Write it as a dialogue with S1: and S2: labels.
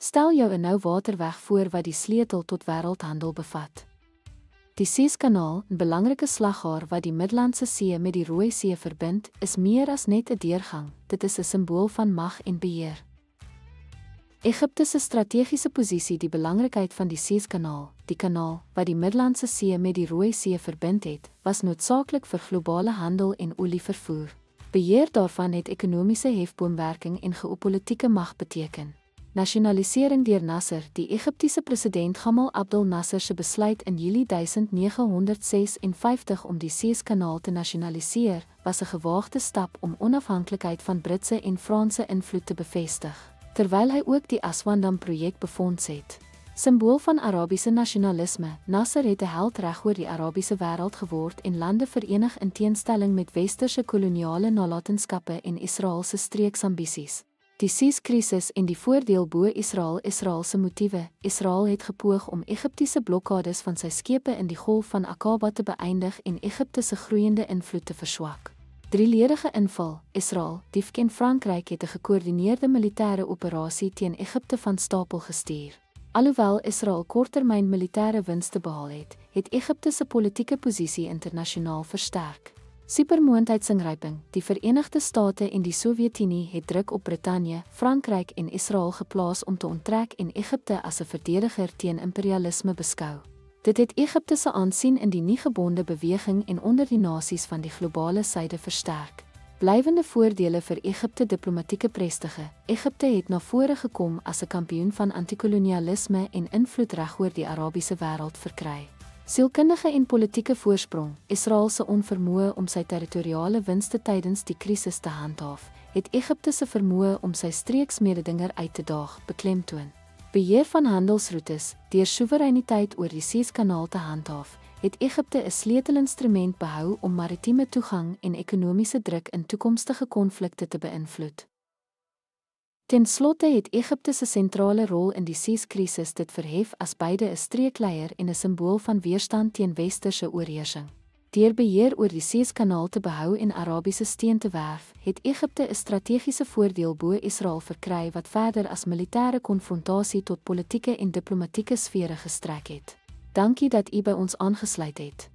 S1: Stel jou 'n nou waterweg voor wat die sleutel tot wêreldhandel bevat. Die Suezkanaal, 'n belangrike slaghaar wat die Middellandse See met die Rooi See verbind, is meer as net 'n deurgang, dit is 'n simbool van mag en beheer. Egipte se strategiese posisie, die belangrikheid van die Suezkanaal, die kanaal wat die Middellandse See met die Rooi See verbind het, was noodsaaklik vir globale handel en olievervoer. Beheer daarvan het ekonomiese hefboomwerking en geopolitiese mag beteken. Nasionalisering deur Nasser, die Egiptiese president Gamal Abdel Nasser se besluit in Julie 1956 om die Suezkanaal te nasionaliseer, was 'n gewaagde stap om onafhanklikheid van Britse en Franse invloed te bevestig, terwyl hy ook die Aswan-dam-projek befonds het. Simbool van Arabiese nasionalisme, Nasser het 'n held regoor die Arabiese wêreld geword en lande verenig in teenstelling met westerse koloniale nalatenskappe en Israel se streeksambisies. Die Suez-krisis en die voordeel bo Israel se motiewe. Israel het gepoog om Egiptiese blokkades van sy skepe in die Golf van Aqaba te beëindig en Egipte se groeiende invloed te verswak. Drieledige inval. Israel, en Frankryk het 'n gekoördineerde militêre operasie teen Egipte van stapel gestuur. Alhoewel Israel korttermyn militêre winste behaal het, het Egipte se politieke posisie internasionaal versterk. Supermoondheidsingryping. Die Verenigde State en die Sowjetunie het druk op Brittanje, Frankryk en Israel geplaas om te onttrek en Egipte as 'n verdediger teen imperialisme beskou. Dit het Egipte se aansien in die nie-gebonde beweging en onder die nasies van die globale suide versterk. Blywende voordele vir Egipte diplomatieke prestige. Egipte het na vore gekom as 'n kampioen van antikolonialisme en invloed regoor die Arabiese wêreld verkry. Sielkundige en politieke voorsprong. Israel se onvermoë om sy territoriale winste tydens die krisis te handhaaf, het Egipte se vermoë om sy streeksmededinger uit te daag beklemtoon. Beheer van handelsroetes. Deur soewereiniteit oor die Suezkanaal te handhaaf, het Egipte 'n sleutelinstrument behou om maritieme toegang en ekonomiese druk in toekomstige konflikte te beïnvloed. Ten slotte het Egipte se sentrale rol in die Suez-krisis dit verhef as beide 'n streekleier en 'n simbool van weerstand teen westerse oorheersing. Deur beheer oor die Suezkanaal te behou en Arabiese steun te werf, het Egipte 'n strategiese voordeel bo Israel verkry wat verder as militêre konfrontasie tot politieke en diplomatieke sfere gestrek het. Dankie dat u by ons aangesluit het.